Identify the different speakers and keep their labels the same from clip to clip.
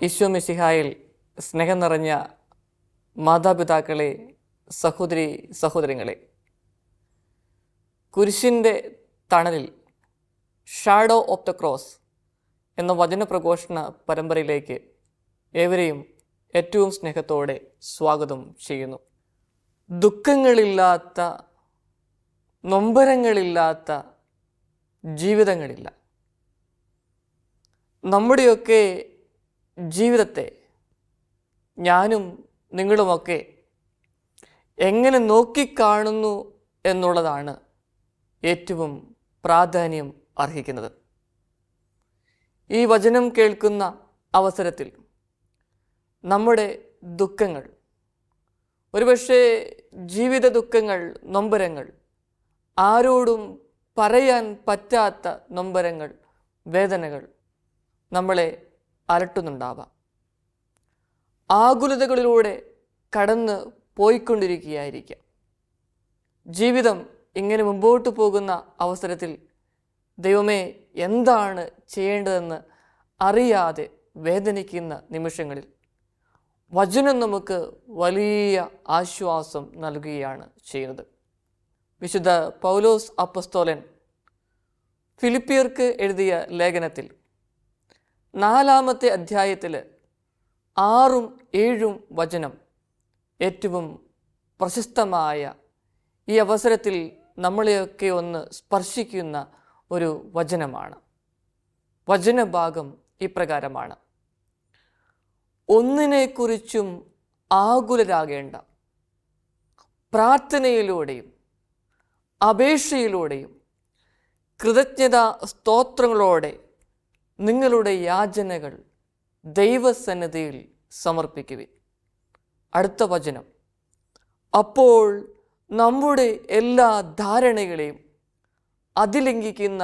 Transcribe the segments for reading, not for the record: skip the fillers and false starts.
Speaker 1: ഈശോ മിശിഹായിൽ സ്നേഹം നിറഞ്ഞ മാതാപിതാക്കളെ, സഹോദരി സഹോദരങ്ങളെ, കുരിശിൻ്റെ തണലിൽ ഷാഡോ ഓഫ് ദ ക്രോസ് എന്ന വചനപ്രഘോഷണ പരമ്പരയിലേക്ക് ഏവരെയും ഏറ്റവും സ്നേഹത്തോടെ സ്വാഗതം ചെയ്യുന്നു. ദുഃഖങ്ങളില്ലാത്ത, നൊമ്പരങ്ങളില്ലാത്ത ജീവിതങ്ങളില്ല. നമ്മുടെയൊക്കെ ജീവിതത്തെ ഞാനും നിങ്ങളുമൊക്കെ എങ്ങനെ നോക്കിക്കാണുന്നു എന്നുള്ളതാണ് ഏറ്റവും പ്രാധാന്യം അർഹിക്കുന്നത്. ഈ വചനം കേൾക്കുന്ന അവസരത്തിൽ നമ്മുടെ ദുഃഖങ്ങൾ, ഒരുപക്ഷെ ജീവിത ദുഃഖങ്ങൾ, നൊമ്പരങ്ങൾ, ആരോടും പറയാൻ പറ്റാത്ത നൊമ്പരങ്ങൾ, വേദനകൾ നമ്മളെ അലട്ടുന്നുണ്ടാവാം. ആകുലതകളിലൂടെ കടന്ന് പോയിക്കൊണ്ടിരിക്കുകയായിരിക്കാം. ജീവിതം ഇങ്ങനെ മുമ്പോട്ട് പോകുന്ന അവസരത്തിൽ ദൈവമേ എന്താണ് ചെയ്യേണ്ടതെന്ന് അറിയാതെ വേദനിക്കുന്ന നിമിഷങ്ങളിൽ വചനം നമുക്ക് വലിയ ആശ്വാസം നൽകുകയാണ് ചെയ്യുന്നത്. വിശുദ്ധ പൗലോസ് അപ്പസ്തോലൻ ഫിലിപ്പിയർക്ക് എഴുതിയ ലേഖനത്തിൽ 4-ാമത്തെ അധ്യായത്തിൽ 6-7 വചനം ഏറ്റവും പ്രശസ്തമായ ഈ അവസരത്തിൽ നമ്മളെയൊക്കെ ഒന്ന് സ്പർശിക്കുന്ന ഒരു വചനമാണ്. വചനഭാഗം ഇപ്രകാരമാണ്: ഒന്നിനെക്കുറിച്ചും ആകുലരാകേണ്ട, പ്രാർത്ഥനയിലൂടെയും അപേക്ഷയിലൂടെയും കൃതജ്ഞതാ സ്തോത്രങ്ങളോടെ നിങ്ങളുടെ യാചനകൾ ദൈവസന്നിധിയിൽ സമർപ്പിക്കുവിൻ. അടുത്ത വചനം: അപ്പോൾ നമ്മുടെ എല്ലാ ധാരണകളെയും അതിലംഘിക്കുന്ന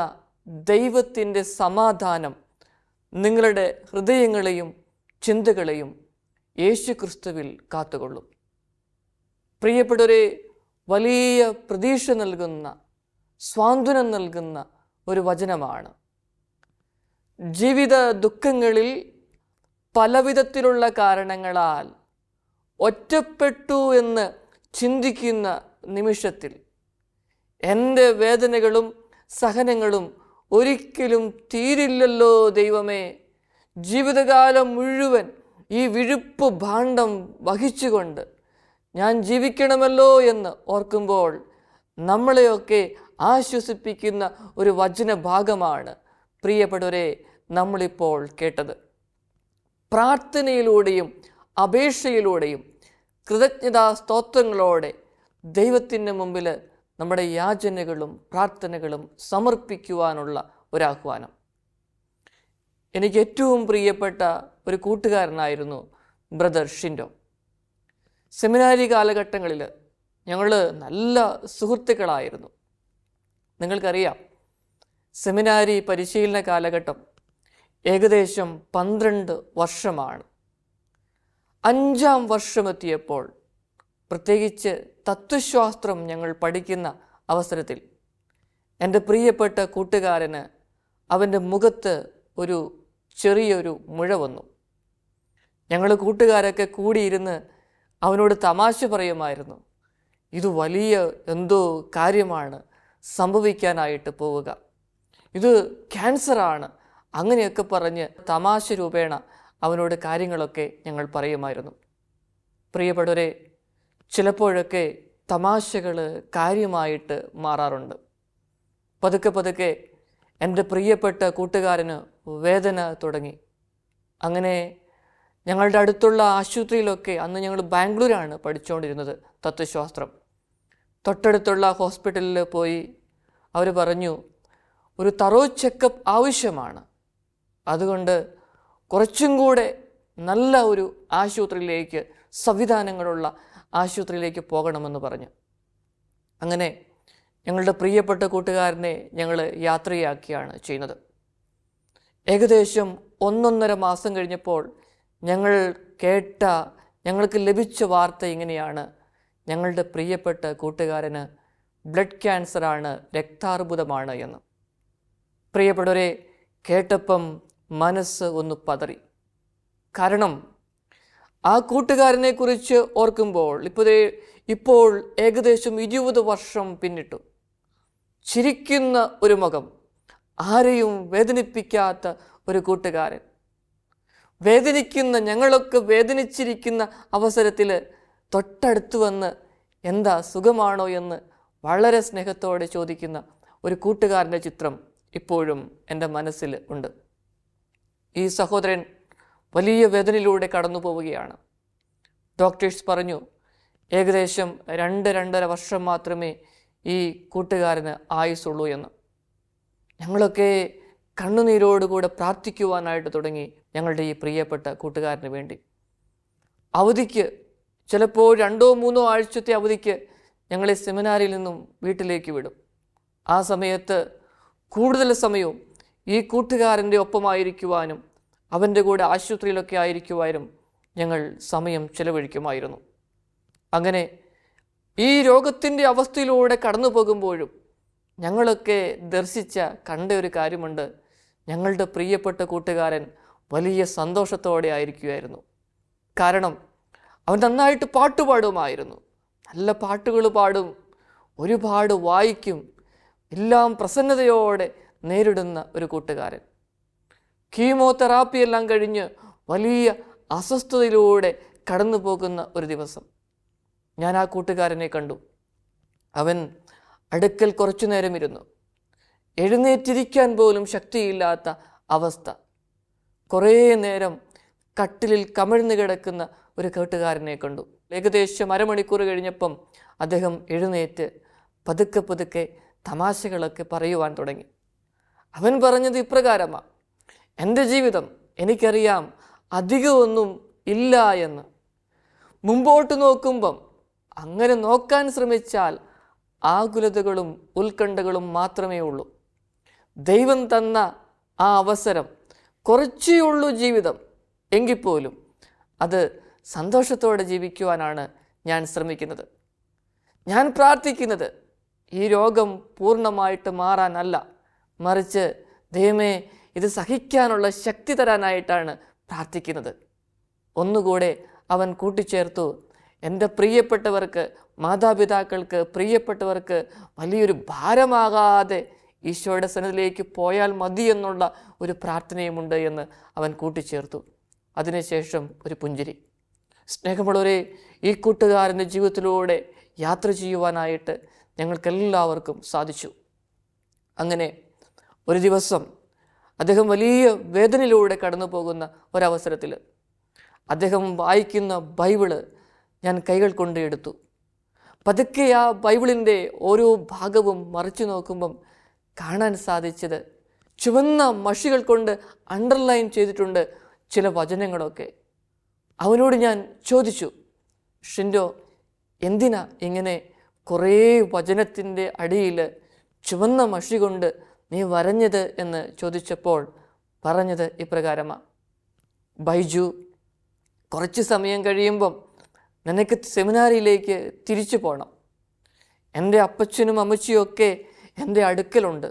Speaker 1: ദൈവത്തിൻ്റെ സമാധാനം നിങ്ങളുടെ ഹൃദയങ്ങളെയും ചിന്തകളെയും യേശുക്രിസ്തുവിൽ കാത്തുകൊള്ളും. പ്രിയപ്പെട്ടവരെ, വലിയ പ്രതീക്ഷ നൽകുന്ന, സ്വാന്തനം നൽകുന്ന ഒരു വചനമാണ്. ജീവിത ദുഃഖങ്ങളിൽ പലവിധത്തിലുള്ള കാരണങ്ങളാൽ ഒറ്റപ്പെട്ടു എന്ന് ചിന്തിക്കുന്ന നിമിഷത്തിൽ എൻ്റെ വേദനകളും സഹനങ്ങളും ഒരിക്കലും തീരില്ലല്ലോ ദൈവമേ, ജീവിതകാലം മുഴുവൻ ഈ വിഴുപ്പ് ഭാണ്ഡം വഹിച്ചുകൊണ്ട് ഞാൻ ജീവിക്കണമല്ലോ എന്ന് ഓർക്കുമ്പോൾ നമ്മളെയൊക്കെ ആശ്വസിപ്പിക്കുന്ന ഒരു വചനഭാഗമാണ് പ്രിയപ്പെട്ടവരെ നമ്മളിപ്പോൾ കേട്ടത്. പ്രാർത്ഥനയിലൂടെയും അപേക്ഷയിലൂടെയും കൃതജ്ഞതാ സ്തോത്രങ്ങളോടെ ദൈവത്തിൻ്റെ മുമ്പിൽ നമ്മുടെ യാചനകളും പ്രാർത്ഥനകളും സമർപ്പിക്കുവാനുള്ള ഒരാഹ്വാനം. എനിക്ക് ഏറ്റവും പ്രിയപ്പെട്ട ഒരു കൂട്ടുകാരനായിരുന്നു ബ്രദർ ഷിൻഡോ. സെമിനാരി കാലഘട്ടങ്ങളിൽ ഞങ്ങൾ നല്ല സുഹൃത്തുക്കളായിരുന്നു. നിങ്ങൾക്കറിയാം, സെമിനാരി പരിശീലന കാലഘട്ടം ഏകദേശം 12 വർഷമാണ്. 5-ാം വർഷമെത്തിയപ്പോൾ, പ്രത്യേകിച്ച് തത്വശാസ്ത്രം ഞങ്ങൾ പഠിക്കുന്ന അവസരത്തിൽ എൻ്റെ പ്രിയപ്പെട്ട കൂട്ടുകാരന് അവൻ്റെ മുഖത്ത് ഒരു ചെറിയൊരു മുഴ വന്നു. ഞങ്ങൾ കൂട്ടുകാരൊക്കെ കൂടിയിരുന്ന് അവനോട് തമാശ പറയുമായിരുന്നു, ഇത് വലിയ എന്തോ കാര്യമാണ് സംഭവിക്കാനായിട്ട് പോവുക, ഇത് ക്യാൻസറാണ്, അങ്ങനെയൊക്കെ പറഞ്ഞ് തമാശ രൂപേണ അവനോട് കാര്യങ്ങളൊക്കെ ഞങ്ങൾ പറയുമായിരുന്നു. പ്രിയപ്പെട്ടവരെ, ചിലപ്പോഴൊക്കെ തമാശകൾ കാര്യമായിട്ട് മാറാറുണ്ട്. പതുക്കെ പതുക്കെ എൻ്റെ പ്രിയപ്പെട്ട കൂട്ടുകാരന് വേദന തുടങ്ങി. അങ്ങനെ ഞങ്ങളുടെ അടുത്തുള്ള ആശുപത്രിയിലൊക്കെ, അന്ന് ഞങ്ങൾ ബാംഗ്ലൂരാണ് പഠിച്ചുകൊണ്ടിരുന്നത് തത്വശാസ്ത്രം, തൊട്ടടുത്തുള്ള ഹോസ്പിറ്റലിൽ പോയി അവർ പറഞ്ഞു, ഒരു തറോ ചെക്കപ്പ് ആവശ്യമാണ്, അതുകൊണ്ട് കുറച്ചും കൂടെ നല്ല ഒരു ആശുപത്രിയിലേക്ക്, സംവിധാനങ്ങളുള്ള ആശുപത്രിയിലേക്ക് പോകണമെന്ന് പറഞ്ഞു. അങ്ങനെ ഞങ്ങളുടെ പ്രിയപ്പെട്ട കൂട്ടുകാരനെ ഞങ്ങൾ യാത്രയാക്കിയാണ് ചെയ്യുന്നത്. ഏകദേശം 1.5 മാസം കഴിഞ്ഞപ്പോൾ ഞങ്ങൾക്ക് ലഭിച്ച വാർത്ത ഇങ്ങനെയാണ്: ഞങ്ങളുടെ പ്രിയപ്പെട്ട കൂട്ടുകാരന് ബ്ലഡ് ക്യാൻസറാണ്, രക്താർബുദമാണ് എന്ന്. പ്രിയപ്പെട്ടവരെ, കേട്ടപ്പം മനസ്സ് ഒന്ന് പതറി. കാരണം ആ കൂട്ടുകാരനെ കുറിച്ച് ഓർക്കുമ്പോൾ ഇപ്പോൾ ഏകദേശം 20 വർഷം പിന്നിട്ടു. ചിരിക്കുന്ന ഒരു മുഖം, ആരെയും വേദനിപ്പിക്കാത്ത ഒരു കൂട്ടുകാരൻ. ഞങ്ങളൊക്കെ വേദനിച്ചിരിക്കുന്ന അവസരത്തിൽ തൊട്ടടുത്ത് വന്ന് എന്താ സുഖമാണോ എന്ന് വളരെ സ്നേഹത്തോടെ ചോദിക്കുന്ന ഒരു കൂട്ടുകാരൻ്റെ ചിത്രം ഇപ്പോഴും എൻ്റെ മനസ്സിൽ ഉണ്ട്. ഈ സഹോദരൻ വലിയ വേദനയിലൂടെ കടന്നു പോവുകയാണ്. ഡോക്ടേഴ്സ് പറഞ്ഞു ഏകദേശം 2-2.5 വർഷം മാത്രമേ ഈ കൂട്ടുകാരന് ആയുസുള്ളൂ എന്ന്. ഞങ്ങളൊക്കെ കണ്ണുനീരോടുകൂടെ പ്രാർത്ഥിക്കുവാനായിട്ട് തുടങ്ങി ഞങ്ങളുടെ ഈ പ്രിയപ്പെട്ട കൂട്ടുകാരന് വേണ്ടി. അവധിക്ക്, ചിലപ്പോൾ 2-3 ആഴ്ചത്തെ അവധിക്ക് ഞങ്ങളെ സെമിനാരിൽ നിന്നും വീട്ടിലേക്ക് വിടും. ആ സമയത്ത് കൂടുതൽ സമയവും ഈ കൂട്ടുകാരൻ്റെ ഒപ്പമായിരിക്കുവാനും അവൻ്റെ കൂടെ ആശുപത്രിയിലൊക്കെ ആയിരിക്കുവാനും ഞങ്ങൾ സമയം ചെലവഴിക്കുമായിരുന്നു. അങ്ങനെ ഈ രോഗത്തിൻ്റെ അവസ്ഥയിലൂടെ കടന്നു പോകുമ്പോഴും ഞങ്ങളൊക്കെ കണ്ട ഒരു കാര്യമുണ്ട്. ഞങ്ങളുടെ പ്രിയപ്പെട്ട കൂട്ടുകാരൻ വലിയ സന്തോഷത്തോടെ ആയിരിക്കുമായിരുന്നു. കാരണം അവൻ നന്നായിട്ട് പാട്ടുപാടുമായിരുന്നു. നല്ല പാട്ടുകൾ പാടും, ഒരുപാട് വായിക്കും, എല്ലാം പ്രസന്നതയോടെ നേരിടുന്ന ഒരു കൂട്ടുകാരൻ. കീമോതെറാപ്പി എല്ലാം കഴിഞ്ഞ് വലിയ അസ്വസ്ഥതയിലൂടെ കടന്നു പോകുന്ന ഒരു ദിവസം ഞാൻ ആ കൂട്ടുകാരനെ കണ്ടു. അവൻ അടുക്കൽ കുറച്ചു നേരം ഇരുന്നു. എഴുന്നേറ്റിരിക്കാൻ പോലും ശക്തിയില്ലാത്ത അവസ്ഥ. കുറേ നേരം കട്ടിലിൽ കമിഴ്ന്നു കിടക്കുന്ന ഒരു കൂട്ടുകാരനെ കണ്ടു. ഏകദേശം അരമണിക്കൂർ കഴിഞ്ഞപ്പം അദ്ദേഹം എഴുന്നേറ്റ് പതുക്കെ തമാശകളൊക്കെ പറയുവാൻ തുടങ്ങി. അവൻ പറഞ്ഞത് ഇപ്രകാരമാണ്: എൻ്റെ ജീവിതം എനിക്കറിയാം അധികമൊന്നും ഇല്ല എന്ന്. മുമ്പോട്ട് നോക്കുമ്പം, അങ്ങനെ നോക്കാൻ ശ്രമിച്ചാൽ ആകുലതകളും ഉത്കണ്ഠകളും മാത്രമേ ഉള്ളൂ. ദൈവം തന്ന ആ അവസരം, കുറച്ചേ ഉള്ളൂ ജീവിതം, എങ്കിൽ പോലും അത് സന്തോഷത്തോടെ ജീവിക്കുവാനാണ് ഞാൻ ശ്രമിക്കുന്നത്. ഞാൻ പ്രാർത്ഥിക്കുന്നത് ഈ രോഗം പൂർണ്ണമായിട്ട് മാറാനല്ല, മറിച്ച് ദൈവമേ ഇത് സഹിക്കാനുള്ള ശക്തി തരാനായിട്ടാണ് പ്രാർത്ഥിക്കുന്നത്. ഒന്നുകൂടെ അവൻ കൂട്ടിച്ചേർത്തു, എൻ്റെ പ്രിയപ്പെട്ടവർക്ക്, മാതാപിതാക്കൾക്ക്, പ്രിയപ്പെട്ടവർക്ക് വലിയൊരു ഭാരമാകാതെ ഈശോയുടെ സന്നിധിയിലേക്ക് പോയാൽ മതി എന്നുള്ള ഒരു പ്രാർത്ഥനയുമുണ്ട് എന്ന് അവൻ കൂട്ടിച്ചേർത്തു. അതിനുശേഷം ഒരു പുഞ്ചിരി. സ്നേഹമുള്ളവരെ, ഈ കൂട്ടുകാരൻ്റെ ജീവിതത്തിലൂടെ യാത്ര ചെയ്യുവാനായിട്ട് ഞങ്ങൾക്കെല്ലാവർക്കും സാധിച്ചു. അങ്ങനെ ഒരു ദിവസം അദ്ദേഹം വലിയ വേദനയിലൂടെ കടന്നു പോകുന്ന ഒരവസരത്തിൽ അദ്ദേഹം വായിക്കുന്ന ബൈബിള് ഞാൻ കൈകൾ കൊണ്ട് എടുത്തു. പതുക്കെ ആ ബൈബിളിൻ്റെ ഓരോ ഭാഗവും മറിച്ചു നോക്കുമ്പം കാണാൻ സാധിച്ചത് ചുവന്ന മഷികൾ കൊണ്ട് അണ്ടർലൈൻ ചെയ്തിട്ടുണ്ട് ചില വചനങ്ങളൊക്കെ. അവനോട് ഞാൻ ചോദിച്ചു, ഷിൻഡോ, എന്തിനാ ഇങ്ങനെ കുറേ വചനത്തിൻ്റെ അടിയിൽ ചുവന്ന മഷി കൊണ്ട് നീ വരഞ്ഞത് എന്ന് ചോദിച്ചപ്പോൾ പറഞ്ഞത് ഇപ്രകാരമാണ്: ബൈജു, കുറച്ച് സമയം കഴിയുമ്പം നിനക്ക് സെമിനാരിയിലേക്ക് തിരിച്ചു പോകണം. എൻ്റെ അപ്പച്ചനും അമ്മച്ചിയും ഒക്കെ എൻ്റെ അടുക്കലുണ്ട്.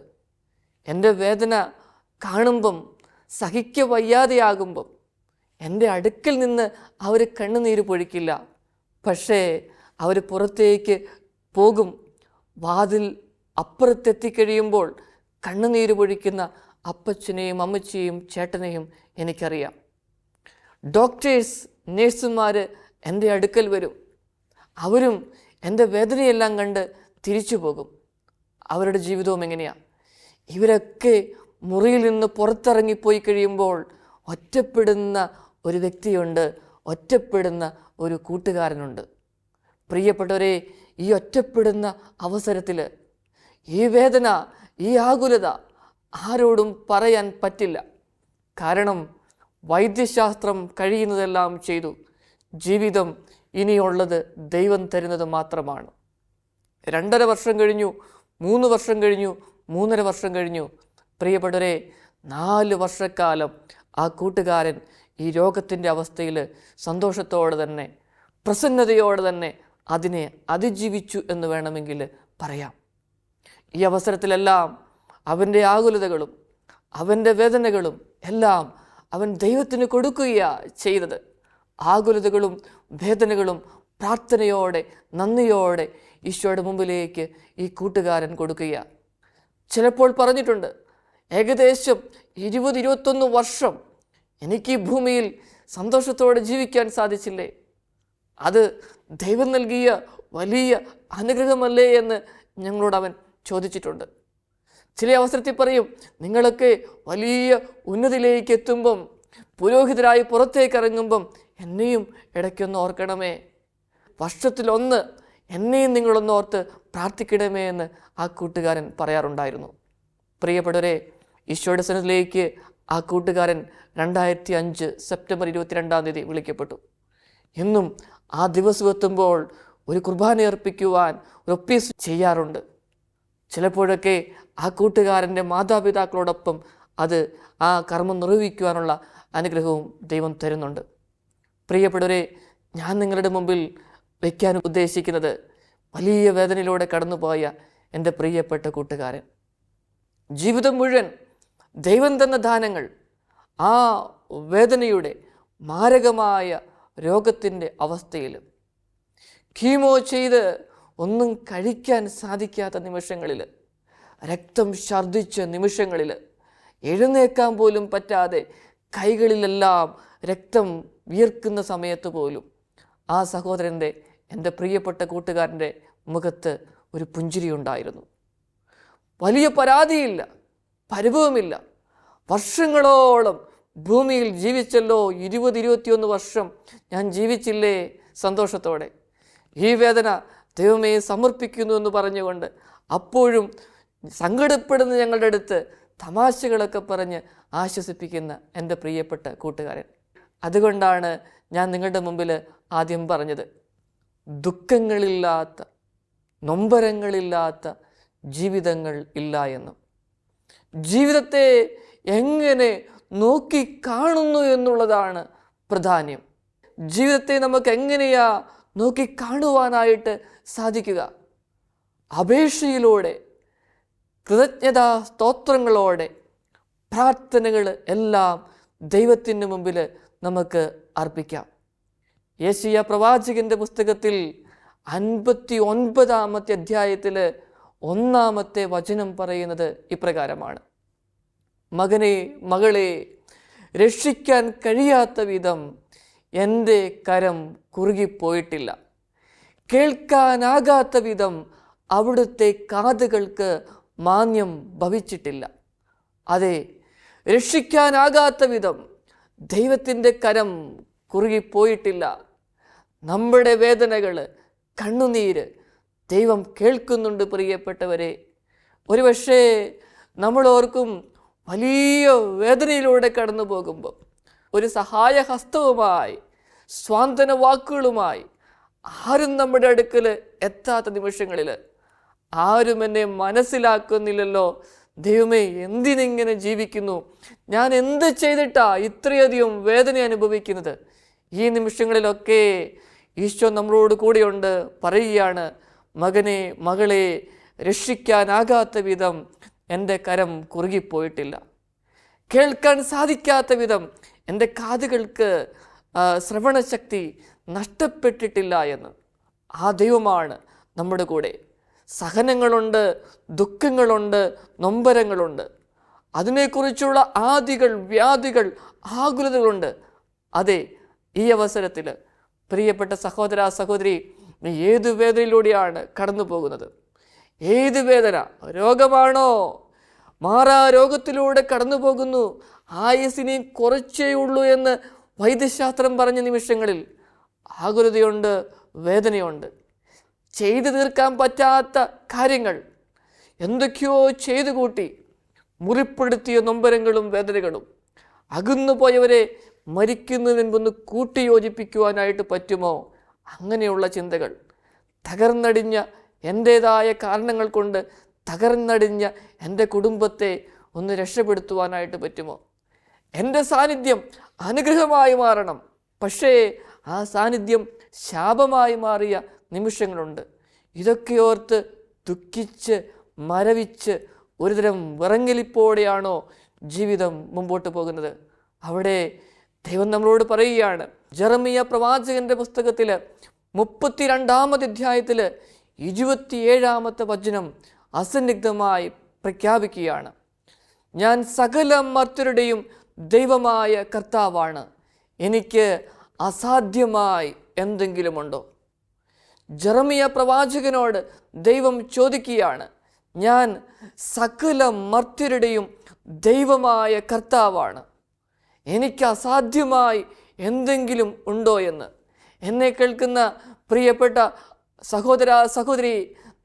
Speaker 1: എൻ്റെ വേദന കാണുമ്പം, സഹിക്കവയ്യാതെയാകുമ്പം എൻ്റെ അടുക്കൽ നിന്ന് അവർ കണ്ണുനീര് പൊഴിക്കില്ല. പക്ഷേ അവർ പുറത്തേക്ക് പോകും. വാതിൽ അപ്പുറത്തെത്തിക്കഴിയുമ്പോൾ കണ്ണുനീര് പൊഴിക്കുന്ന അപ്പച്ചനെയും അമ്മച്ചിയെയും ചേട്ടനെയും എനിക്കറിയാം. ഡോക്ടേഴ്സ്, നേഴ്സുമാർ എൻ്റെ അടുക്കൽ വരും. അവരും എൻ്റെ വേദനയെല്ലാം കണ്ട് തിരിച്ചു പോകും. അവരുടെ ജീവിതവും എങ്ങനെയാണ്? ഇവരൊക്കെ മുറിയിൽ നിന്ന് പുറത്തിറങ്ങിപ്പോയി കഴിയുമ്പോൾ ഒറ്റപ്പെടുന്ന ഒരു വ്യക്തിയുണ്ട്, ഒറ്റപ്പെടുന്ന ഒരു കൂട്ടുകാരനുണ്ട്. പ്രിയപ്പെട്ടവരെ, ഈ ഒറ്റപ്പെടുന്ന അവസരത്തിൽ ഈ വേദന, ഈ ആകുലത ആരോടും പറയാൻ പറ്റില്ല. കാരണം വൈദ്യശാസ്ത്രം കഴിയുന്നതെല്ലാം ചെയ്തു. ജീവിതം ഇനിയുള്ളത് ദൈവം തരുന്നത് മാത്രമാണ്. 2.5 വർഷം കഴിഞ്ഞു, 3 വർഷം കഴിഞ്ഞു, 3.5 വർഷം കഴിഞ്ഞു. പ്രിയപ്പെട്ടവരെ, 4 വർഷക്കാലം ആ കൂട്ടുകാരൻ ഈ രോഗത്തിൻ്റെ അവസ്ഥയിൽ സന്തോഷത്തോടെ തന്നെ, പ്രസന്നതയോടെ തന്നെ അതിനെ അതിജീവിച്ചു എന്ന് വേണമെങ്കിൽ പറയാം. ഈ അവസരത്തിലെല്ലാം അവൻ്റെ ആകുലതകളും അവൻ്റെ വേദനകളും എല്ലാം അവൻ ദൈവത്തിന് കൊടുക്കുകയാണ് ചെയ്തത്. ആകുലതകളും വേദനകളും പ്രാർത്ഥനയോടെ നന്ദിയോടെ ഈശോയുടെ മുമ്പിലേക്ക് ഈ കൂട്ടുകാരൻ കൊടുക്കുക. ചിലപ്പോൾ പറഞ്ഞിട്ടുണ്ട്, ഏകദേശം 20-21 വർഷം എനിക്ക് ഈ ഭൂമിയിൽ സന്തോഷത്തോടെ ജീവിക്കാൻ സാധിച്ചില്ലേ, അത് ദൈവം നൽകിയ വലിയ അനുഗ്രഹമല്ലേ എന്ന് ഞങ്ങളോട് അവൻ ചോദിച്ചിട്ടുണ്ട്. ചില അവസരത്തിൽ പറയും, നിങ്ങളൊക്കെ വലിയ ഉന്നതിയിലേക്ക് എത്തുമ്പം, പുരോഹിതരായി പുറത്തേക്ക് ഇറങ്ങുമ്പം എന്നെയും ഇടയ്ക്കൊന്ന് ഓർക്കണമേ, വർഷത്തിലൊന്ന് എന്നെയും നിങ്ങളൊന്ന് ഓർത്ത് പ്രാർത്ഥിക്കണമേ എന്ന് ആ കൂട്ടുകാരൻ പറയാറുണ്ടായിരുന്നു. പ്രിയപ്പെട്ടവരെ, ഈശോയുടെ സന്നിധിയിലേക്ക് ആ കൂട്ടുകാരൻ 2005 സെപ്റ്റംബർ 22 വിളിക്കപ്പെട്ടു. ഇന്നും ആ ദിവസം എത്തുമ്പോൾ ഒരു കുർബാന അർപ്പിക്കുവാൻ ഒരു ഒപ്പീസ് ചെയ്യാറുണ്ട്. ചിലപ്പോഴൊക്കെ ആ കൂട്ടുകാരൻ്റെ മാതാപിതാക്കളോടൊപ്പം ആ കർമ്മം നിർവഹിക്കുവാനുള്ള അനുഗ്രഹവും ദൈവം തരുന്നുണ്ട്. പ്രിയപ്പെട്ടവരെ, ഞാൻ നിങ്ങളുടെ മുമ്പിൽ വയ്ക്കാൻ ഉദ്ദേശിക്കുന്നത് വലിയ വേദനയിലൂടെ കടന്നുപോയ എൻ്റെ പ്രിയപ്പെട്ട കൂട്ടുകാരൻ. ജീവിതം മുഴുവൻ ദൈവം തന്ന ദാനങ്ങൾ ആ വേദനയുടെ മാരകമായ രോഗത്തിൻ്റെ അവസ്ഥയിൽ കീമോ ചെയ്ത് ഒന്നും കഴിക്കാൻ സാധിക്കാത്ത നിമിഷങ്ങളിൽ, രക്തം ഛർദ്ദിച്ച നിമിഷങ്ങളിൽ, എഴുന്നേക്കാൻ പോലും പറ്റാതെ കൈകളിലെല്ലാം രക്തം വിയർക്കുന്ന സമയത്ത് പോലും ആ സഹോദരൻ്റെ, എൻ്റെ പ്രിയപ്പെട്ട കൂട്ടുകാരൻ്റെ മുഖത്ത് ഒരു പുഞ്ചിരി ഉണ്ടായിരുന്നു. വലിയ പരാതിയില്ല, പരിഭവമില്ല. വർഷങ്ങളോളം ഭൂമിയിൽ ജീവിച്ചല്ലോ, 20-21 വർഷം ഞാൻ ജീവിച്ചില്ലേ സന്തോഷത്തോടെ, ഈ വേദന ദൈവമേ സമർപ്പിക്കുന്നു എന്ന് പറഞ്ഞുകൊണ്ട് അപ്പോഴും സങ്കടപ്പെടുന്ന ഞങ്ങളുടെ അടുത്ത് തമാശകളൊക്കെ പറഞ്ഞ് ആശ്വസിപ്പിക്കുന്ന എൻ്റെ പ്രിയപ്പെട്ട കൂട്ടുകാരൻ. അതുകൊണ്ടാണ് ഞാൻ നിങ്ങളുടെ മുമ്പിൽ ആദ്യം പറഞ്ഞത്, ദുഃഖങ്ങളില്ലാത്ത, നൊമ്പരങ്ങളില്ലാത്ത ജീവിതങ്ങൾ ഇല്ല എന്ന്. ജീവിതത്തെ എങ്ങനെ നോക്കി കാണുന്നു എന്നുള്ളതാണ് പ്രധാനം. ജീവിതത്തെ നമുക്ക് എങ്ങനെയാ നോക്കി കാണുവാനായിട്ട് സാധിക്കുക? അപേക്ഷയിലൂടെ, കൃതജ്ഞതാ സ്തോത്രങ്ങളോടെ, പ്രാർത്ഥനകൾ എല്ലാം ദൈവത്തിന് മുമ്പിൽ നമുക്ക് അർപ്പിക്കാം. യെശയ്യാ പ്രവാചകന്റെ പുസ്തകത്തിൽ 59-ാമത്തെ അധ്യായത്തിൽ 1-ാമത്തെ വചനം പറയുന്നത് ഇപ്രകാരമാണ്: മകനെ, മകളെ, രക്ഷിക്കാൻ കഴിയാത്ത വിധം എൻ്റെ കരം കുറുകിപ്പോയിട്ടില്ല, കേൾക്കാനാകാത്ത വിധം അവിടുത്തെ കാതുകൾക്ക് മാന്യം ഭവിച്ചിട്ടില്ല. അതെ, രക്ഷിക്കാനാകാത്ത വിധം ദൈവത്തിൻ്റെ കരം കുറുകിപ്പോയിട്ടില്ല. നമ്മുടെ വേദനകൾ, കണ്ണുനീര് ദൈവം കേൾക്കുന്നുണ്ട്. പ്രിയപ്പെട്ടവരെ, ഒരുപക്ഷേ നമ്മൾ ഓർക്കും, വലിയ വേദനയിലൂടെ കടന്നു പോകുമ്പോൾ ഒരു സഹായഹസ്തവുമായി, സ്വാന്തന വാക്കുകളുമായി ആരും നമ്മുടെ അടുക്കൽ എത്താത്ത നിമിഷങ്ങളിൽ, ആരും എന്നെ മനസ്സിലാക്കുന്നില്ലല്ലോ, ദൈവമേ എന്തിനിങ്ങനെ ജീവിക്കുന്നു, ഞാൻ എന്ത് ചെയ്തിട്ടാ ഇത്രയധികം വേദന അനുഭവിക്കുന്നത്? ഈ നിമിഷങ്ങളിലൊക്കെ ഈശോ നമ്മളോട് കൂടെയുണ്ട്. പറയുകയാണ്, മകനെ, മകളെ, രക്ഷിക്കാനാകാത്ത വിധം എൻ്റെ കരം കുറുകിപ്പോയിട്ടില്ല, കേൾക്കാൻ സാധിക്കാത്ത വിധം എൻ്റെ കാതുകൾക്ക് ശ്രവണശക്തി നഷ്ടപ്പെട്ടിട്ടില്ല എന്ന്. ആ ദൈവമാണ് നമ്മുടെ കൂടെ. സഹനങ്ങളുണ്ട്, ദുഃഖങ്ങളുണ്ട്, നൊമ്പരങ്ങളുണ്ട്, അതിനെക്കുറിച്ചുള്ള ആദികൾ, വ്യാധികൾ, ആകുലതകളുണ്ട്. അതെ, ഈ അവസരത്തിൽ പ്രിയപ്പെട്ട സഹോദര, സഹോദരി, നീ ഏത് വേദനയിലൂടെയാണ് കടന്നു പോകുന്നത്? ഏത് വേദന? രോഗമാണോ? മാറാ രോഗത്തിലൂടെ കടന്നു പോകുന്നു, ആയുസ്സിനെ കുറച്ചേ ഉള്ളൂ എന്ന് വൈദ്യശാസ്ത്രം പറഞ്ഞ നിമിഷങ്ങളിൽ ആകുലതയുണ്ട്, വേദനയുണ്ട്. ചെയ്തു തീർക്കാൻ പറ്റാത്ത കാര്യങ്ങൾ എന്തൊക്കെയോ ചെയ്തു കൂട്ടി മുറിപ്പെടുത്തിയ നൊമ്പരങ്ങളും വേദനകളും. അകന്നുപോയവരെ മരിക്കുന്നതിന് മുൻപൊന്ന് കൂട്ടിയോജിപ്പിക്കുവാനായിട്ട് പറ്റുമോ? അങ്ങനെയുള്ള ചിന്തകൾ. തകർന്നടിഞ്ഞ, എൻ്റേതായ കാരണങ്ങൾ കൊണ്ട് തകർന്നടിഞ്ഞ എൻ്റെ കുടുംബത്തെ ഒന്ന് രക്ഷപ്പെടുത്തുവാനായിട്ട് പറ്റുമോ? എൻ്റെ സാന്നിധ്യം അനുഗ്രഹമായി മാറണം, പക്ഷേ ആ സാന്നിധ്യം ശാപമായി മാറിയ നിമിഷങ്ങളുണ്ട്. ഇതൊക്കെ ഓർത്ത് ദുഃഖിച്ച് മരവിച്ച് ഒരുതരം വിറങ്ങലിപ്പോടെയാണോ ജീവിതം മുമ്പോട്ട് പോകുന്നത്? അവിടെ ദൈവം നമ്മളോട് പറയുകയാണ്. ജെറമിയ പ്രവാചകന്റെ പുസ്തകത്തിൽ 32-ാമത്തെ അധ്യായത്തിൽ 27-ാമത്തെ വചനം അസന്നിഗ്ധമായി പ്രഖ്യാപിക്കുകയാണ്. ഞാൻ സകല മർത്യരുടെയും ദൈവമായ കർത്താവാണ്, എനിക്ക് അസാധ്യമായി എന്തെങ്കിലുമുണ്ടോ? ജെറമിയ പ്രവാചകനോട് ദൈവം ചോദിക്കുകയാണ്, ഞാൻ സകല മർത്യരുടെയും ദൈവമായ കർത്താവാണ്, എനിക്ക് അസാധ്യമായി എന്തെങ്കിലും ഉണ്ടോ എന്ന്. എന്നെ കേൾക്കുന്ന പ്രിയപ്പെട്ട സഹോദര സഹോദരി,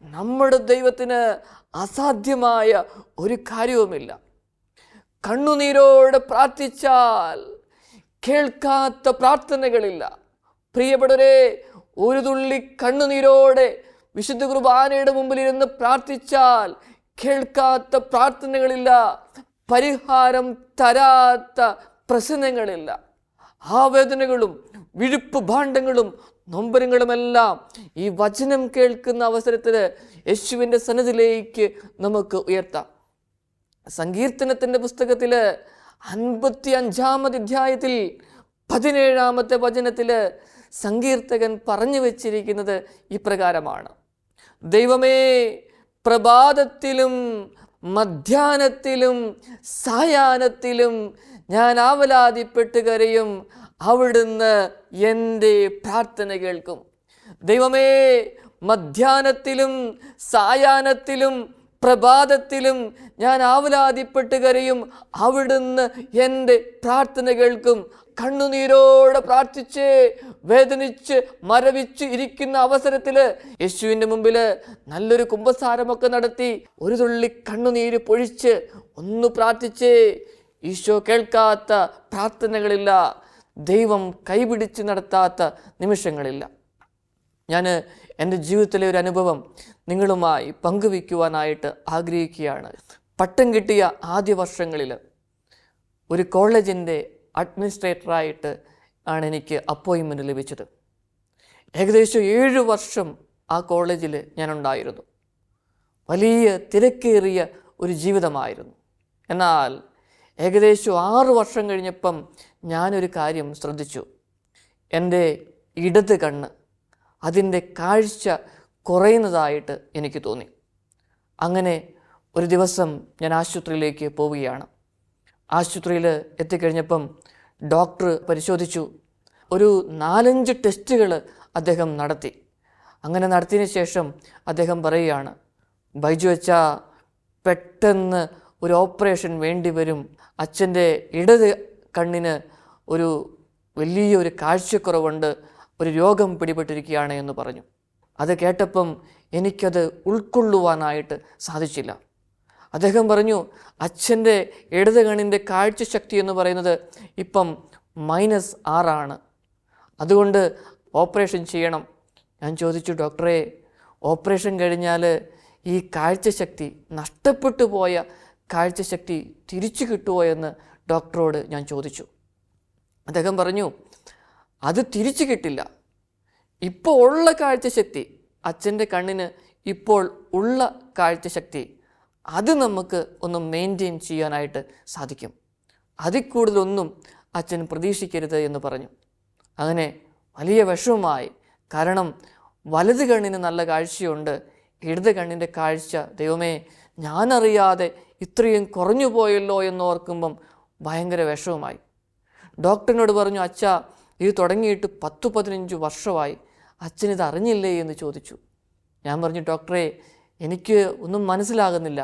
Speaker 1: നമ്മുടെ ദൈവത്തിന് അസാധ്യമായ ഒരു കാര്യവുമില്ല. കണ്ണുനീരോടെ പ്രാർത്ഥിച്ചാൽ കേൾക്കാത്ത പ്രാർത്ഥനകളില്ല. പ്രിയപ്പെട്ടവരെ, ഒരു തുള്ളി കണ്ണുനീരോടെ വിശുദ്ധ കുർബാനയുടെ മുമ്പിലിരുന്ന് പ്രാർത്ഥിച്ചാൽ കേൾക്കാത്ത പ്രാർത്ഥനകളില്ല, പരിഹാരം തരാത്ത പ്രശ്നങ്ങളില്ല. ആവേദനകളും വിഴുപ്പ് ഭാണ്ഡങ്ങളും നൊമ്പരങ്ങളുമെല്ലാം ഈ വചനം കേൾക്കുന്ന അവസരത്തിൽ യേശുവിൻ്റെ സന്നിധിയിലേക്ക് നമുക്ക് ഉയർത്താം. സങ്കീർത്തനത്തിൻ്റെ പുസ്തകത്തിൽ 55-ാമത്തെ അധ്യായത്തിൽ 17-ാമത്തെ വചനത്തിൽ സങ്കീർത്തകൻ പറഞ്ഞു വച്ചിരിക്കുന്നത് ഇപ്രകാരമാണ്: ദൈവമേ, പ്രഭാതത്തിലും മധ്യാഹ്നത്തിലും സായാഹ്നത്തിലും ഞാൻ ആവലാതിപ്പെട്ട് കരയും, അവിടുന്ന് എൻ്റെ പ്രാർത്ഥന കേൾക്കും. ദൈവമേ, മധ്യാഹ്നത്തിലും സായാഹ്നത്തിലും പ്രഭാതത്തിലും ഞാൻ ആവലാതിപ്പെട്ട് കരയും, അവിടുന്ന് എൻ്റെ പ്രാർത്ഥന കേൾക്കും. കണ്ണുനീരോടെ പ്രാർത്ഥിച്ച് വേദനിച്ച് മരവിച്ച് ഇരിക്കുന്ന അവസരത്തിൽ യേശുവിൻ്റെ മുമ്പിൽ നല്ലൊരു കുമ്പസാരമൊക്കെ നടത്തി ഒരു തുള്ളി കണ്ണുനീര് പൊഴിച്ച് ഒന്ന് പ്രാർത്ഥിച്ച് ഈശോ കേൾക്കാത്ത പ്രാർത്ഥനകളില്ല, ദൈവം കൈപിടിച്ച് നടത്താത്ത നിമിഷങ്ങളില്ല. ഞാൻ എൻ്റെ ജീവിതത്തിലെ ഒരു അനുഭവം നിങ്ങളുമായി പങ്കുവയ്ക്കുവാനായിട്ട് ആഗ്രഹിക്കുകയാണ്. പട്ടം കിട്ടിയ ആദ്യ വർഷങ്ങളിൽ ഒരു കോളേജിൻ്റെ അഡ്മിനിസ്ട്രേറ്ററായിട്ട് ആണ് എനിക്ക് അപ്പോയിൻമെൻറ്റ് ലഭിച്ചത്. ഏകദേശം 7 വർഷം ആ കോളേജിൽ ഞാനുണ്ടായിരുന്നു. വലിയ തിരക്കേറിയ ഒരു ജീവിതമായിരുന്നു. എന്നാൽ ഏകദേശം 6 വർഷം കഴിഞ്ഞപ്പം ഞാനൊരു കാര്യം ശ്രദ്ധിച്ചു. എൻ്റെ ഇടത് കണ്ണ് അതിൻ്റെ കാഴ്ച കുറയുന്നതായിട്ട് എനിക്ക് തോന്നി. അങ്ങനെ ഒരു ദിവസം ഞാൻ ആശുപത്രിയിലേക്ക് പോവുകയാണ്. ആശുപത്രിയിൽ എത്തിക്കഴിഞ്ഞപ്പം ഡോക്ടർ പരിശോധിച്ചു. ഒരു 4-5 ടെസ്റ്റുകൾ അദ്ദേഹം നടത്തി. അങ്ങനെ നടത്തിയതിന് ശേഷം അദ്ദേഹം പറയുകയാണ്, ബൈജു അച്ഛാ, പെട്ടെന്ന് ഒരു ഓപ്പറേഷൻ വേണ്ടി വരും. അച്ഛൻ്റെ ഇടത് കണ്ണിന് ഒരു വലിയൊരു കാഴ്ചക്കുറവുണ്ട്, ഒരു രോഗം പിടിപെട്ടിരിക്കുകയാണ് എന്ന് പറഞ്ഞു. അത് കേട്ടപ്പം എനിക്കത് ഉൾക്കൊള്ളുവാനായിട്ട് സാധിച്ചില്ല. അദ്ദേഹം പറഞ്ഞു, അച്ഛൻ്റെ ഇടത് കണ്ണിൻ്റെ കാഴ്ചശക്തി എന്ന് പറയുന്നത് ഇപ്പം -6 അതുകൊണ്ട് ഓപ്പറേഷൻ ചെയ്യണം. ഞാൻ ചോദിച്ചു, ഡോക്ടറെ, ഓപ്പറേഷൻ കഴിഞ്ഞാൽ ഈ കാഴ്ചശക്തി, നഷ്ടപ്പെട്ടു പോയ കാഴ്ചശക്തി തിരിച്ചു കിട്ടുമോ എന്ന് ഡോക്ടറോട് ഞാൻ ചോദിച്ചു. അദ്ദേഹം പറഞ്ഞു, അത് തിരിച്ചു കിട്ടില്ല. ഇപ്പോൾ ഉള്ള കാഴ്ചശക്തി, അച്ഛൻ്റെ കണ്ണിന് ഇപ്പോൾ ഉള്ള കാഴ്ചശക്തി, അത് നമുക്ക് ഒന്ന് മെയിൻറ്റെയിൻ ചെയ്യാനായിട്ട് സാധിക്കും. അതിൽ കൂടുതലൊന്നും അച്ഛൻ പ്രതീക്ഷിക്കരുത് എന്ന് പറഞ്ഞു. അങ്ങനെ വലിയ വിഷമമായി. കാരണം വലത് കണ്ണിന് നല്ല കാഴ്ചയുണ്ട്, ഇടത് കണ്ണിൻ്റെ കാഴ്ച ദൈവമേ ഞാനറിയാതെ ഇത്രയും കുറഞ്ഞു പോയല്ലോ എന്നോർക്കുമ്പം ഭയങ്കര വിഷമമായി. ഡോക്ടറിനോട് പറഞ്ഞു, അച്ഛാ, ഇത് തുടങ്ങിയിട്ട് 10-15 വർഷമായി, അച്ഛനിത് അറിഞ്ഞില്ലേ എന്ന് ചോദിച്ചു. ഞാൻ പറഞ്ഞു, ഡോക്ടറെ, എനിക്ക് ഒന്നും മനസ്സിലാകുന്നില്ല.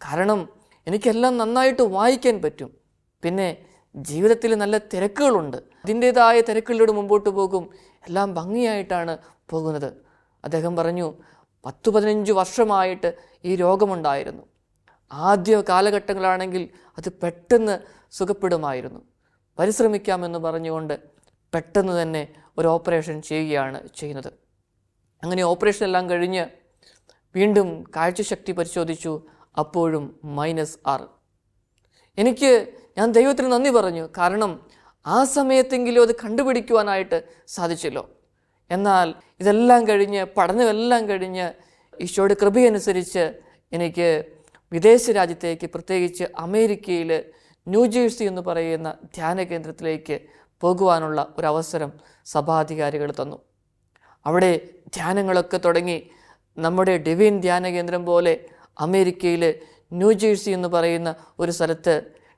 Speaker 1: കാരണം എനിക്കെല്ലാം നന്നായിട്ട് വായിക്കാൻ പറ്റും, പിന്നെ ജീവിതത്തിൽ നല്ല തിരക്കുകളുണ്ട്, അതിൻ്റേതായ തിരക്കുകളിലൂടെ മുമ്പോട്ട് പോകും, എല്ലാം ഭംഗിയായിട്ടാണ് പോകുന്നത്. അദ്ദേഹം പറഞ്ഞു, 10-15 വർഷമായിട്ട് ഈ രോഗമുണ്ടായിരുന്നു. ആദ്യ കാലഘട്ടങ്ങളാണെങ്കിൽ അത് പെട്ടെന്ന് സുഖപ്പെടുമായിരുന്നു. പരിശ്രമിക്കാമെന്ന് പറഞ്ഞുകൊണ്ട് പെട്ടെന്ന് തന്നെ ഒരു ഓപ്പറേഷൻ ചെയ്യുകയാണ് ചെയ്യുന്നത്. അങ്ങനെ ഓപ്പറേഷൻ എല്ലാം കഴിഞ്ഞ് വീണ്ടും കാഴ്ചശക്തി പരിശോധിച്ചു. അപ്പോഴും -6. ഞാൻ ദൈവത്തിന് നന്ദി പറഞ്ഞു. കാരണം ആ സമയത്തെങ്കിലും അത് കണ്ടുപിടിക്കുവാനായിട്ട് സാധിച്ചല്ലോ. എന്നാൽ ഇതെല്ലാം കഴിഞ്ഞ്, പഠനമെല്ലാം കഴിഞ്ഞ്, ഈശോയുടെ കൃപയനുസരിച്ച് എനിക്ക് വിദേശ രാജ്യത്തേക്ക്, പ്രത്യേകിച്ച് അമേരിക്കയിൽ ന്യൂജേഴ്സി എന്ന് പറയുന്ന ധ്യാന കേന്ദ്രത്തിലേക്ക് പോകുവാനുള്ള ഒരവസരം സഭാധികാരികൾ തന്നു. അവിടെ ധ്യാനങ്ങളൊക്കെ തുടങ്ങി. നമ്മുടെ ഡിവൈൻ ധ്യാന കേന്ദ്രം പോലെ അമേരിക്കയിൽ ന്യൂജേഴ്സി എന്ന് പറയുന്ന ഒരു സ്ഥലത്ത്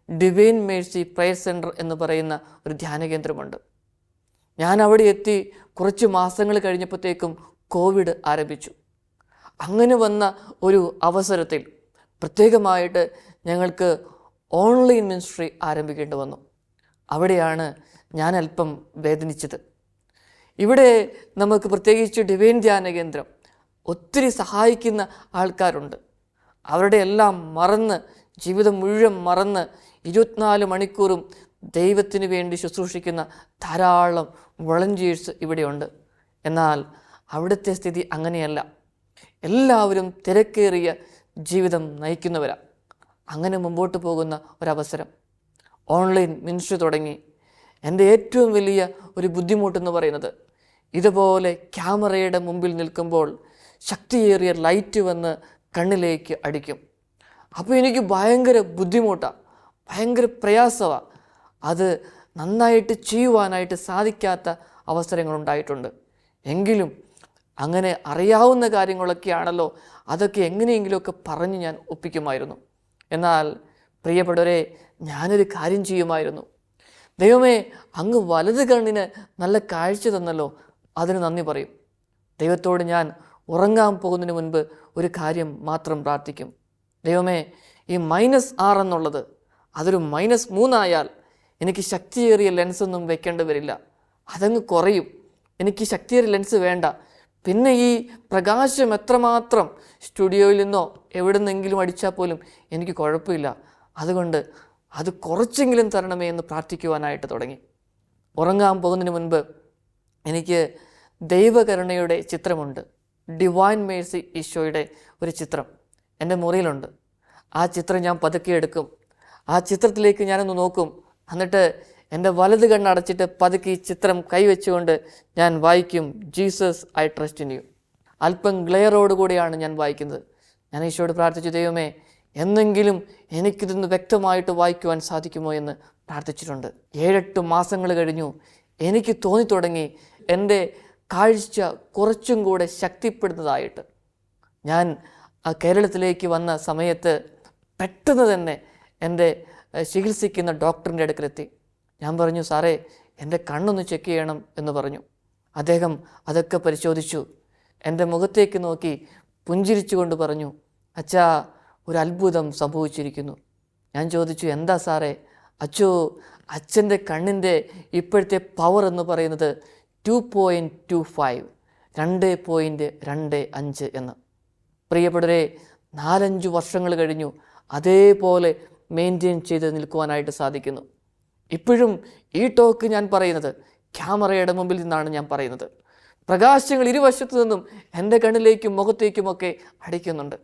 Speaker 1: ഡിവൈൻ മേഴ്സി പ്രയർ സെൻറ്റർ എന്ന് പറയുന്ന ഒരു ധ്യാന കേന്ദ്രമുണ്ട്. ഞാൻ അവിടെ എത്തി കുറച്ച് മാസങ്ങൾ കഴിഞ്ഞപ്പോഴത്തേക്കും കോവിഡ് ആരംഭിച്ചു. അങ്ങനെ വന്ന ഒരു അവസരത്തിൽ പ്രത്യേകമായിട്ട് ഞങ്ങൾക്ക് ഓൺലൈൻ മിനിസ്ട്രി ആരംഭിക്കേണ്ടി വന്നു. അവിടെയാണ് ഞാൻ അല്പം വേദനിച്ചത്. ഇവിടെ നമുക്ക് പ്രത്യേകിച്ച് ഡിവൈൻ ധ്യാന കേന്ദ്രം ഒത്തിരി സഹായിക്കുന്ന ആൾക്കാരുണ്ട്. അവരുടെ എല്ലാം മറന്ന്, ജീവിതം മുഴുവൻ മറന്ന് 24 മണിക്കൂറും ദൈവത്തിന് വേണ്ടി ശുശ്രൂഷിക്കുന്ന ധാരാളം വോളണ്ടിയേഴ്സ് ഇവിടെയുണ്ട്. എന്നാൽ അവിടുത്തെ സ്ഥിതി അങ്ങനെയല്ല. എല്ലാവരും തിരക്കേറിയ ജീവിതം നയിക്കുന്നവരാണ്. അങ്ങനെ മുമ്പോട്ട് പോകുന്ന ഒരവസരം ഓൺലൈൻ മിനിസ്ട്രി തുടങ്ങി. എൻ്റെ ഏറ്റവും വലിയ ഒരു ബുദ്ധിമുട്ടെന്ന് പറയുന്നത്, ഇതുപോലെ ക്യാമറയുടെ മുമ്പിൽ നിൽക്കുമ്പോൾ ശക്തിയേറിയ ലൈറ്റ് വന്ന് കണ്ണിലേക്ക് അടിക്കും. അപ്പോൾ എനിക്ക് ഭയങ്കര ബുദ്ധിമുട്ടാണ്, ഭയങ്കര പ്രയാസമാണ്. അത് നന്നായിട്ട് ചെയ്യുവാനായിട്ട് സാധിക്കാത്ത അവസരങ്ങളുണ്ടായിട്ടുണ്ട്. എങ്കിലും അങ്ങനെ അറിയാവുന്ന കാര്യങ്ങളൊക്കെയാണല്ലോ, അതൊക്കെ എങ്ങനെയെങ്കിലുമൊക്കെ പറഞ്ഞ് ഞാൻ ഒപ്പിക്കുമായിരുന്നു. എന്നാൽ പ്രിയപ്പെട്ടവരെ, ഞാനൊരു കാര്യം ചെയ്യുമായിരുന്നു. ദൈവമേ, അങ്ങ് വലത് കണ്ണിന് നല്ല കാഴ്ച തന്നല്ലോ, അതിന് നന്ദി പറയും. ദൈവത്തോട് ഞാൻ ഉറങ്ങാൻ പോകുന്നതിന് മുൻപ് ഒരു കാര്യം മാത്രം പ്രാർത്ഥിക്കും. ദൈവമേ, ഈ -6 എന്നുള്ളത് അതൊരു -3 ആയാൽ എനിക്ക് ശക്തിയേറിയ ലെൻസൊന്നും വെക്കേണ്ടി വരില്ല, അതങ്ങ് കുറയും. എനിക്ക് ശക്തിയേറിയ ലെൻസ് വേണ്ട. പിന്നെ ഈ പ്രകാശം എത്രമാത്രം സ്റ്റുഡിയോയിൽ നിന്നോ എവിടെ നിന്നെങ്കിലും അടിച്ചാൽ പോലും എനിക്ക് കുഴപ്പമില്ല. അതുകൊണ്ട് അത് കുറച്ചെങ്കിലും തരണമേ എന്ന് പ്രാർത്ഥിക്കുവാനായിട്ട് തുടങ്ങി. ഉറങ്ങാൻ പോകുന്നതിന് മുൻപ് എനിക്ക് ദൈവകരുണയുടെ ചിത്രമുണ്ട്. ഡിവൈൻ മേഴ്സി ഈശോയുടെ ഒരു ചിത്രം എൻ്റെ മുറിയിലുണ്ട്. ആ ചിത്രം ഞാൻ പതുക്കെ എടുക്കും. ആ ചിത്രത്തിലേക്ക് ഞാനൊന്ന് നോക്കും. എന്നിട്ട് എൻ്റെ വലത് കണ്ണടച്ചിട്ട് പതുക്കെ ഈ ചിത്രം കൈവച്ചുകൊണ്ട് ഞാൻ വായിക്കും, Jesus I trust in you. അല്പം ഗ്ലെയറോടുകൂടിയാണ് ഞാൻ വായിക്കുന്നത്. ഞാൻ ഈശോയോട് പ്രാർത്ഥിച്ചു, ദൈവമേ, എന്നെങ്കിലും എനിക്കിതൊന്ന് വ്യക്തമായിട്ട് വായിക്കുവാൻ സാധിക്കുമോ എന്ന് പ്രാർത്ഥിച്ചിട്ടുണ്ട്. 7-8 മാസങ്ങൾ കഴിഞ്ഞു. എനിക്ക് തോന്നിത്തുടങ്ങി എൻ്റെ കാഴ്ച കുറച്ചും കൂടെ ശക്തിപ്പെടുന്നതായിട്ട്. ഞാൻ കേരളത്തിലേക്ക് വന്ന സമയത്ത് പെട്ടെന്ന് തന്നെ എൻ്റെ ചികിത്സിക്കുന്ന ഡോക്ടറിൻ്റെ അടുക്കലെത്തി. ഞാൻ പറഞ്ഞു, സാറേ, എൻ്റെ കണ്ണൊന്ന് ചെക്ക് ചെയ്യണം എന്ന് പറഞ്ഞു. അദ്ദേഹം അതൊക്കെ പരിശോധിച്ചു. എൻ്റെ മുഖത്തേക്ക് നോക്കി പുഞ്ചിരിച്ചുകൊണ്ട് പറഞ്ഞു, അച്ഛാ, ഒരു അത്ഭുതം സംഭവിച്ചിരിക്കുന്നു. ഞാൻ ചോദിച്ചു, എന്താ സാറേ? അച്ചോ, അച്ഛൻ്റെ കണ്ണിൻ്റെ ഇപ്പോഴത്തെ പവർ എന്ന് പറയുന്നത് 2.25 2.25 എന്ന്. പ്രിയപ്പെട്ടവരെ, 4-5 വർഷങ്ങൾ കഴിഞ്ഞു. അതേപോലെ മെയിൻറ്റെയിൻ ചെയ്ത് നിൽക്കുവാനായിട്ട് സാധിക്കുന്നു. ഇപ്പോഴും ഈ ടോക്ക് ഞാൻ പറയുന്നത് ക്യാമറയുടെ മുമ്പിൽ നിന്നാണ് ഞാൻ പറയുന്നത്. പ്രകാശങ്ങൾ ഇരുവശത്തു നിന്നും എൻ്റെ കണ്ണിലേക്കും മുഖത്തേക്കുമൊക്കെ അടിക്കുന്നുണ്ട്.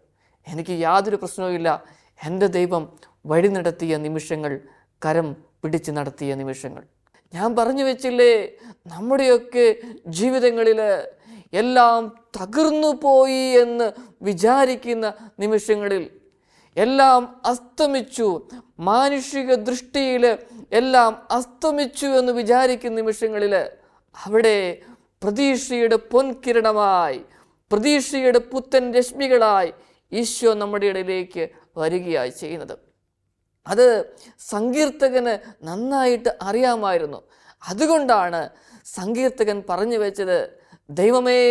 Speaker 1: എനിക്ക് യാതൊരു പ്രശ്നവുമില്ല. എൻ്റെ ദൈവം വഴി നടത്തിയ നിമിഷങ്ങൾ, കരം പിടിച്ച് നടത്തിയ നിമിഷങ്ങൾ. ഞാൻ പറഞ്ഞു വെച്ചില്ലേ, നമ്മുടെയൊക്കെ ജീവിതങ്ങളിൽ എല്ലാം തകർന്നു പോയി എന്ന് വിചാരിക്കുന്ന നിമിഷങ്ങളിൽ, എല്ലാം അസ്തമിച്ചു, മാനുഷിക ദൃഷ്ടിയിൽ എല്ലാം അസ്തമിച്ചു എന്ന് വിചാരിക്കുന്ന നിമിഷങ്ങളിൽ, അവിടെ പ്രതീക്ഷയുടെ പൊൻകിരണമായി, പ്രതീക്ഷയുടെ പുത്തൻ രശ്മികളായി ഈശോ നമ്മുടെ ഇടയിലേക്ക് വരികയായി ചെയ്യുന്നത്. അത് സങ്കീർത്തകന് നന്നായിട്ട് അറിയാമായിരുന്നു. അതുകൊണ്ടാണ് സങ്കീർത്തകൻ പറഞ്ഞു വെച്ചത്, ദൈവമേ,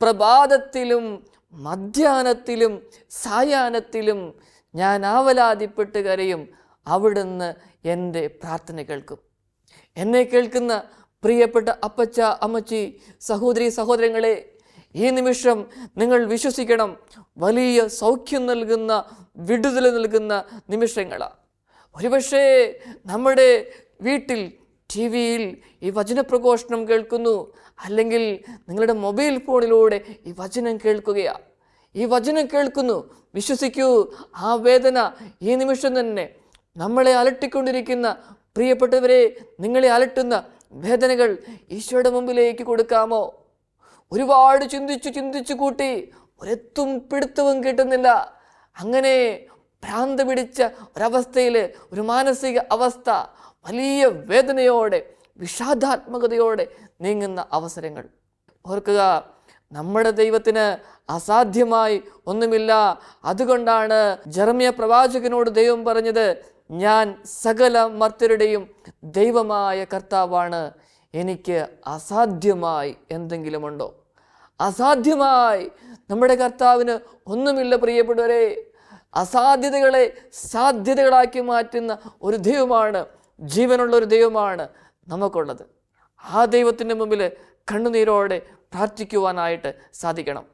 Speaker 1: പ്രഭാതത്തിലും മധ്യാഹ്നത്തിലും സായാഹ്നത്തിലും ഞാൻ ആവലാതിപ്പെട്ട് കരയും, അവിടുന്ന് എൻ്റെ പ്രാർത്ഥന കേൾക്കും. എന്നെ കേൾക്കുന്ന പ്രിയപ്പെട്ട അപ്പച്ച, അമ്മച്ചി, സഹോദരി, സഹോദരങ്ങളെ, ഈ നിമിഷം നിങ്ങൾ വിശ്വസിക്കണം, വലിയ സൗഖ്യം നൽകുന്ന, വിടുതൽ നൽകുന്ന നിമിഷങ്ങളാണ്. ഒരുപക്ഷേ നമ്മുടെ വീട്ടിൽ TV-യിൽ ഈ വചനപ്രഘോഷണം കേൾക്കുന്നു, അല്ലെങ്കിൽ നിങ്ങളുടെ മൊബൈൽ ഫോണിലൂടെ ഈ വചനം കേൾക്കുകയാണ്. ഈ വചനം കേൾക്കുന്നു, വിശ്വസിക്കൂ, ആ വേദന ഈ നിമിഷം തന്നെ നമ്മളെ അലട്ടിക്കൊണ്ടിരിക്കുന്ന പ്രിയപ്പെട്ടവരെ, നിങ്ങളെ അലട്ടുന്ന വേദനകൾ ഈശോയുടെ മുമ്പിലേക്ക് കൊടുക്കാമോ? ഒരുപാട് ചിന്തിച്ചു കൂട്ടി ഒരെത്തും പിടുത്തവും കിട്ടുന്നില്ല. അങ്ങനെ ഭ്രാന്ത് പിടിച്ച ഒരവസ്ഥയിൽ, ഒരു മാനസിക അവസ്ഥ, വലിയ വേദനയോടെ വിഷാദാത്മകതയോടെ നീങ്ങുന്ന അവസരങ്ങൾ. ഓർക്കുക, നമ്മുടെ ദൈവത്തിന് അസാധ്യമായി ഒന്നുമില്ല. അതുകൊണ്ടാണ് ജെറമ്യ പ്രവാചകനോട് ദൈവം പറഞ്ഞത്, ഞാൻ സകല മർത്യരുടെയും ദൈവമായ കർത്താവാണ്, എനിക്ക് അസാധ്യമായി എന്തെങ്കിലുമുണ്ടോ? അസാധ്യമായി നമ്മുടെ കർത്താവിന് ഒന്നുമില്ല പ്രിയപ്പെട്ടവരെ. അസാധ്യതകളെ സാധ്യതകളാക്കി മാറ്റുന്ന ഒരു ദൈവമാണ്, ജീവനുള്ള ഒരു ദൈവമാണ് നമുക്കുള്ളത്. ആ ദൈവത്തിൻ്റെ മുമ്പിൽ കണ്ണുനീരോടെ പ്രാർത്ഥിക്കുവാനായിട്ട് സാധിക്കണം.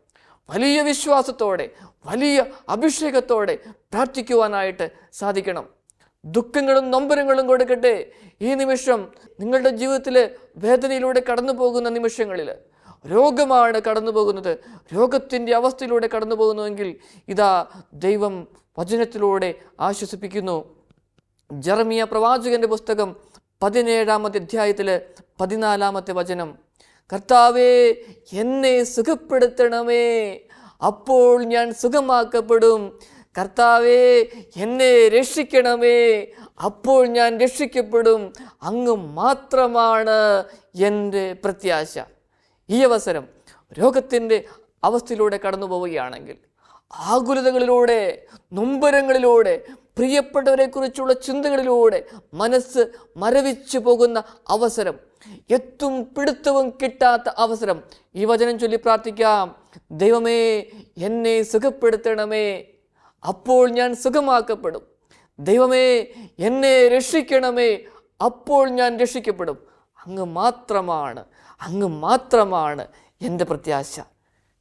Speaker 1: വലിയ വിശ്വാസത്തോടെ, വലിയ അഭിഷേകത്തോടെ പ്രാർത്ഥിക്കുവാനായിട്ട് സാധിക്കണം. ദുഃഖങ്ങളും നൊമ്പരങ്ങളും കൊടുക്കട്ടെ. ഈ നിമിഷം നിങ്ങളുടെ ജീവിതത്തിൽ വേദനയിലൂടെ കടന്നു പോകുന്ന നിമിഷങ്ങളിൽ, രോഗമാണ് കടന്നു പോകുന്നത്, രോഗത്തിൻ്റെ അവസ്ഥയിലൂടെ കടന്നു പോകുന്നുവെങ്കിൽ ഇതാ ദൈവം വചനത്തിലൂടെ ആശ്വസിപ്പിക്കുന്നു. ജെറമ്യ പ്രവാചകന്റെ പുസ്തകം 17-ാമത്തെ അധ്യായത്തിൽ 14-ാമത്തെ വചനം, കർത്താവേ എന്നെ സുഖപ്പെടുത്തണമേ, അപ്പോൾ ഞാൻ സുഖമാക്കപ്പെടും. കർത്താവേ എന്നെ രക്ഷിക്കണമേ, അപ്പോൾ ഞാൻ രക്ഷിക്കപ്പെടും. അങ്ങ് മാത്രമാണ് എൻ്റെ പ്രത്യാശ. ഈ അവസരം രോഗത്തിൻ്റെ അവസ്ഥയിലൂടെ കടന്നു പോവുകയാണെങ്കിൽ, ആകുലതകളിലൂടെ, നൊമ്പരങ്ങളിലൂടെ, പ്രിയപ്പെട്ടവരെക്കുറിച്ചുള്ള ചിന്തകളിലൂടെ മനസ്സ് മരവിച്ചു പോകുന്ന അവസരം, എത്തും പിടുത്തവും കിട്ടാത്ത അവസരം, ഈ വചനം ചൊല്ലി പ്രാർത്ഥിക്കാം. ദൈവമേ എന്നെ സുഖപ്പെടുത്തണമേ, അപ്പോൾ ഞാൻ സുഖമാക്കപ്പെടും. ദൈവമേ എന്നെ രക്ഷിക്കണമേ, അപ്പോൾ ഞാൻ രക്ഷിക്കപ്പെടും. അങ്ങ് മാത്രമാണ് എൻ്റെ പ്രത്യാശ.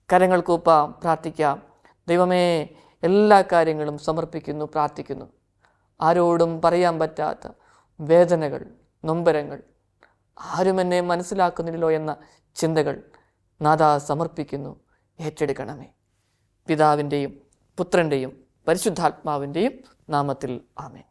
Speaker 1: കരങ്ങൾ കൂപ്പാം, പ്രാർത്ഥിക്കാം. ദൈവമേ, എല്ലാ കാര്യങ്ങളും സമർപ്പിക്കുന്നു, പ്രാർത്ഥിക്കുന്നു. ആരോടും പറയാൻ പറ്റാത്ത വേദനകൾ, നൊമ്പരങ്ങൾ, ആരും എന്നെ മനസ്സിലാക്കുന്നില്ലല്ലോ എന്ന ചിന്തകൾ നാഥാ സമർപ്പിക്കുന്നു. ഏറ്റെടുക്കണമേ. പിതാവിൻ്റെയും പുത്രൻ്റെയും പരിശുദ്ധാത്മാവിൻ്റെയും നാമത്തിൽ ആമേൻ.